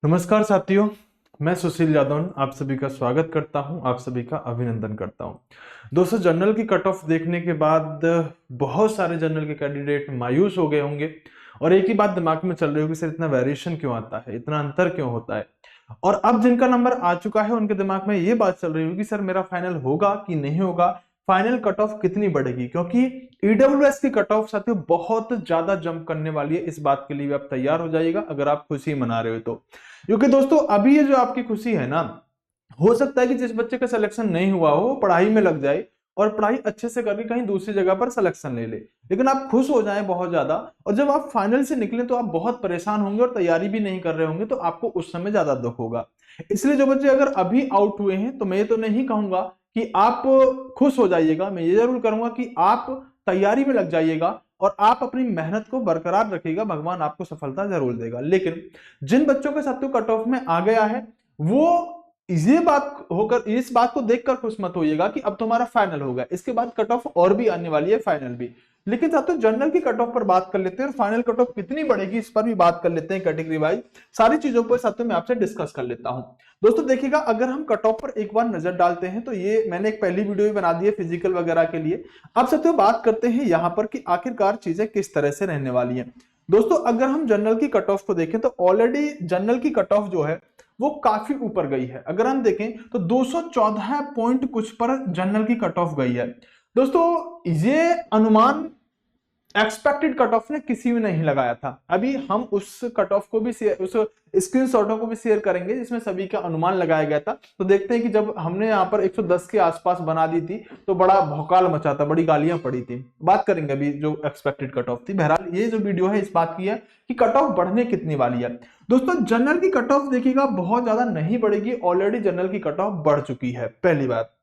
नमस्कार साथियों, मैं सुशील यादव आप सभी का स्वागत करता हूं, आप सभी का अभिनंदन करता हूं। दोस्तों, जनरल की कट ऑफ देखने के बाद बहुत सारे जनरल के कैंडिडेट मायूस हो गए होंगे और एक ही बात दिमाग में चल रही होगी, सर इतना वेरिएशन क्यों आता है, इतना अंतर क्यों होता है। और अब जिनका नंबर आ चुका है उनके दिमाग में ये बात चल रही होगी, सर मेरा फाइनल होगा कि नहीं होगा, फाइनल कट ऑफ कितनी बढ़ेगी, क्योंकि ईडब्ल्यूएस की कट ऑफ साथियों बहुत ज्यादा जंप करने वाली है। इस बात के लिए भी आप तैयार हो जाइएगा अगर आप खुशी मना रहे हो तो, क्योंकि दोस्तों अभी ये जो आपकी खुशी है ना, हो सकता है कि जिस बच्चे का सिलेक्शन नहीं हुआ हो वो पढ़ाई में लग जाए और पढ़ाई अच्छे से करके कहीं दूसरी जगह पर सिलेक्शन ले ले, लेकिन आप खुश हो जाएं बहुत ज्यादा। और जब आप फाइनल से निकले तो आप बहुत परेशान होंगे और तैयारी भी नहीं कर रहे होंगे, तो आपको उस समय ज्यादा दुख होगा। इसलिए जो बच्चे अगर अभी आउट हुए हैं तो मैं ये तो नहीं कहूंगा कि आप खुश हो जाइएगा, मैं ये जरूर करूंगा कि आप तैयारी में लग जाइएगा और आप अपनी मेहनत को बरकरार रखिएगा, भगवान आपको सफलता जरूर देगा। लेकिन जिन बच्चों के साथ कट ऑफ में आ गया है वो ये बात होकर, इस बात को देखकर खुश मत होइएगा कि अब तुम्हारा फाइनल होगा, इसके बाद कट ऑफ और भी आने वाली है, फाइनल भी। लेकिन साथियों जनरल की कट ऑफ पर बात कर लेते हैं और फाइनल कट ऑफ कितनी बढ़ेगी इस पर भी बात कर लेते हैं, कैटेगरी वाइज सारी चीजों पर साथियों मैं आपसे डिस्कस कर लेता हूं। दोस्तों देखिएगा, अगर हम कट ऑफ पर एक बार नजर डालते हैं तो ये मैंने एक पहली वीडियो भी बना दी है फिजिकल वगैरह के लिए। अब साथियों बात करते हैं यहां पर कि आखिरकार चीजें किस तरह से रहने वाली हैं। दोस्तों अगर हम जनरल की कट ऑफ को देखें तो ऑलरेडी जनरल की कट ऑफ जो है वो काफी ऊपर गई है। अगर हम देखें तो 214 पॉइंट कुछ पर जनरल की कट ऑफ गई है। दोस्तों ये अनुमान एक्सपेक्टेड कट ऑफ ने किसी ने नहीं लगाया था। अभी हम उस कट ऑफ को भी उस स्क्रीनशॉटों को भी शेयर करेंगे जिसमें सभी का अनुमान लगाया गया था। तो देखते हैं कि जब हमने यहाँ पर 110 के आसपास बना दी थी तो बड़ा भौकाल मचा था, बड़ी गालियां पड़ी थी। बात करेंगे अभी जो एक्सपेक्टेड कट ऑफ थी। बहरहाल ये जो वीडियो है इस बात की है कि कट ऑफ बढ़ने कितनी वाली है। दोस्तों जनरल की कट ऑफ देखिएगा बहुत ज्यादा नहीं बढ़ेगी, ऑलरेडी जनरल की कट ऑफ बढ़ चुकी है, पहली बात।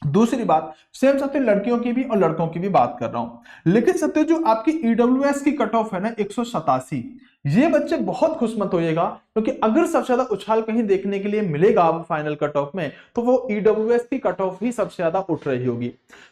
दूसरी बात, सेम साथियों लड़कियों की भी और लड़कों की भी बात कर रहा हूं। लेकिन साथियों जो आपकी ईडब्ल्यूएस की कट ऑफ है ना 187, ये बच्चे बहुत खुश मत होइएगा, क्योंकि अगर सबसे ज्यादा उछाल कहीं देखने के लिए मिलेगा अब फाइनल कट ऑफ में तो वो ईडब्ल्यूएस की कट ऑफ ही सबसे ज्यादा उठ रही होगी।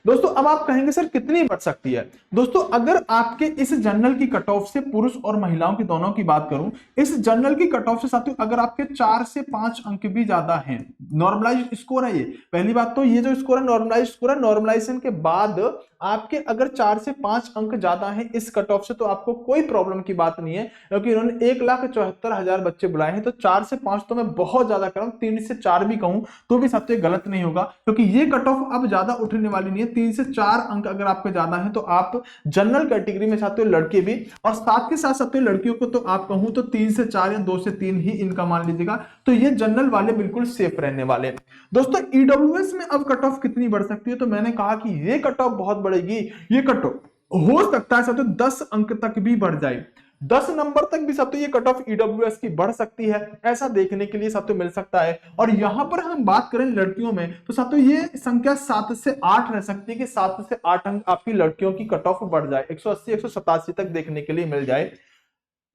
दोस्तों अब आप कहेंगे सर कितनी बढ़ सकती है। दोस्तों अगर आपके इस जनरल की कट ऑफ से पुरुष और महिलाओं की दोनों की बात करूं, इस जनरल की कट ऑफ से साथियों अगर आपके 4 से 5 अंक भी ज्यादा हैं, नॉर्मलाइज स्कोर है ये, पहली बात तो ये जो स्कोर है नॉर्मलाइज स्कोर है, नॉर्मलाइजेशन के बाद आपके अगर 4 से 5 अंक ज्यादा हैं इस कट ऑफ से तो आपको कोई प्रॉब्लम की बात नहीं है, क्योंकि इन्होंने 1,74,000 बच्चे बुलाए हैं। तो 4 से 5 तो मैं बहुत ज्यादा कर रहा हूं, 3 से 4 भी कहूं तो भी साथियों गलत नहीं होगा, क्योंकि ये कट ऑफ अब ज्यादा उठने वाली नहीं है। 3 से 4 अंक अगर आपके ज्यादा है तो आप जनरल कैटेगरी में साथियों लड़के भी और साथ के साथ साथियों लड़कियों को तो आप कहूं तो 3 से 4 या 2 से 3 ही इनका मान लीजिएगा, तो ये जनरल वाले बिल्कुल सेफ रहने वाले। दोस्तों ईडब्ल्यूएस में अब कट ऑफ कितनी बढ़ सकती है, तो मैंने कहा कि ये कट ऑफ बहुत बढ़ेगी। ये कट ऑफ हो सकता है साथियों 10 अंक तक भी बढ़ जाए, 10 नंबर तक भी साथियों ये कट ऑफ ईडब्ल्यूएस की बढ़ सकती है, ऐसा देखने के लिए साथियों मिल सकता है। और यहां पर हम बात करें लड़कियों में तो साथियों ये संख्या 7 से 8 रह सकती है कि 7 से 8 अंक आपकी लड़कियों की कट ऑफ बढ़ जाए, 180 187 तक देखने के लिए मिल जाए।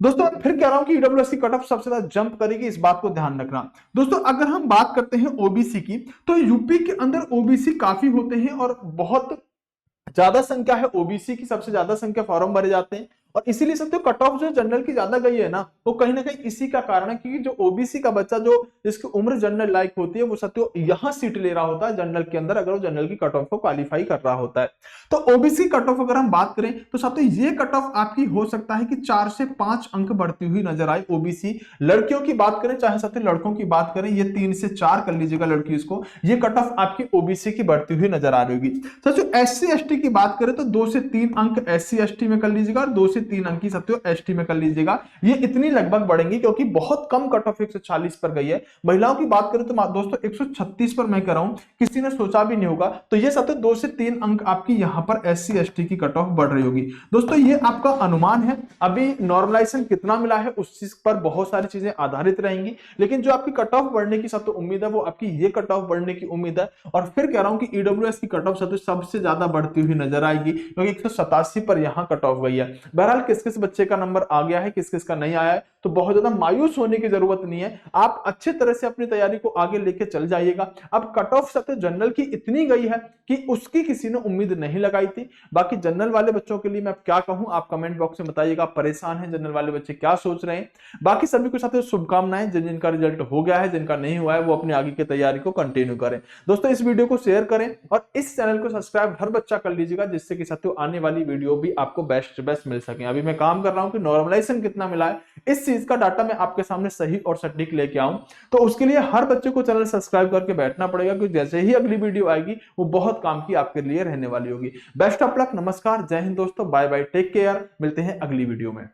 दोस्तों मैं फिर कह रहा हूं कि ईडब्ल्यूएस की कट ऑफ सबसे ज्यादा जंप करेगी, इस बात को ध्यान रखना। दोस्तों अगर हम बात करते हैं ओबीसी की, तो यूपी के अंदर ओबीसी काफी होते हैं और बहुत ज्यादा संख्या है ओबीसी की, सबसे ज्यादा संख्या फॉर्म भरे जाते हैं और इसीलिए साथियों कट ऑफ जो जनरल की ज्यादा गई है ना, वो कहीं ना कहीं इसी का कारण है, क्योंकि जो ओबीसी का बच्चा जो जिसकी उम्र जनरल लायक होती है वो साथियों यहां सीट ले रहा होता है जनरल के अंदर, अगर वो जनरल की कट ऑफ को क्वालिफाई कर रहा होता है। तो ओबीसी कट ऑफ अगर हम बात करें तो साथियों ये कट ऑफ आपकी हो सकता है कि 4 से 5 अंक बढ़ती हुई नजर आए ओबीसी। लड़कियों की बात करें चाहे साथियों लड़कों की बात करें, ये 3 से 4 कर लीजिएगा लड़की, इसको ये कट ऑफ आपकी ओबीसी की बढ़ती हुई नजर आ रही होगी। साथियों एससी एसटी की बात करें तो 2 से 3 अंक एससी एसटी में कर लीजिएगा और 2 से 3 अंक की साथियों एसटी में कर लीजिएगा, ये इतनी लगभग बढ़ेंगी, क्योंकि बहुत कम कट ऑफ 140 पर गई है। महिलाओं की बात करें तो दोस्तों 136 पर मैं कह रहा हूं, किसी ने सोचा भी नहीं होगा, तो ये साथियों 2 से 3 अंक आपकी यहां पर एससी एसटी की कट ऑफ बढ़ रही होगी। दोस्तों ये आपका अनुमान है, अभी नॉर्मलाइजेशन कितना मिला है उस चीज पर बहुत सारी चीजें आधारित रहेंगी, लेकिन जो आपकी कट ऑफ बढ़ने की साथियों उम्मीद है वो आपकी ये कट ऑफ बढ़ने की उम्मीद है। और फिर कह रहा हूं कि ईडब्ल्यूएस की कट ऑफ साथियों सबसे ज्यादा बढ़ती हुई नजर आएगी, क्योंकि 187 पर यहां कट ऑफ गई है। बहरहाल बहरहाल किस किस बच्चे का नंबर आ गया है, किस किस का नहीं आया है, तो बहुत ज्यादा मायूस होने की जरूरत नहीं है। आप अच्छे तरह से अपनी तैयारी को आगे लेके चल जाइएगा। अब कट ऑफ सतह जनरल की इतनी गई है कि उसकी किसी ने उम्मीद नहीं लगाई थी। बाकी जनरल वाले बच्चों के लिए मैं क्या कहूं, आप कमेंट बॉक्स में बताइएगा। परेशान हैं जनरल वाले बच्चे, क्या सोच रहे हैं। बाकी सभी को साथ शुभकामनाएं, जिनका रिजल्ट हो गया है, जिनका नहीं हुआ है, वो अपनी आगे की तैयारी को कंटिन्यू करें। दोस्तों इस वीडियो को शेयर करें और इस चैनल को सब्सक्राइब हर बच्चा कर लीजिएगा, जिससे कि साथियों आने वाली वीडियो भी आपको बेस्ट बेस्ट मिल सके। अभी मैं काम कर रहा हूं कि नॉर्मलाइजेशन कितना मिला है, इस चीज का डाटा मैं आपके सामने सही और सटीक लेके आऊं, तो उसके लिए हर बच्चे को चैनल सब्सक्राइब करके बैठना पड़ेगा, क्योंकि जैसे ही अगली वीडियो आएगी वो बहुत काम की आपके लिए रहने वाली होगी। बेस्ट ऑफ लक, नमस्कार, जय हिंद दोस्तों, बाय बाय, टेक केयर, मिलते हैं अगली वीडियो में।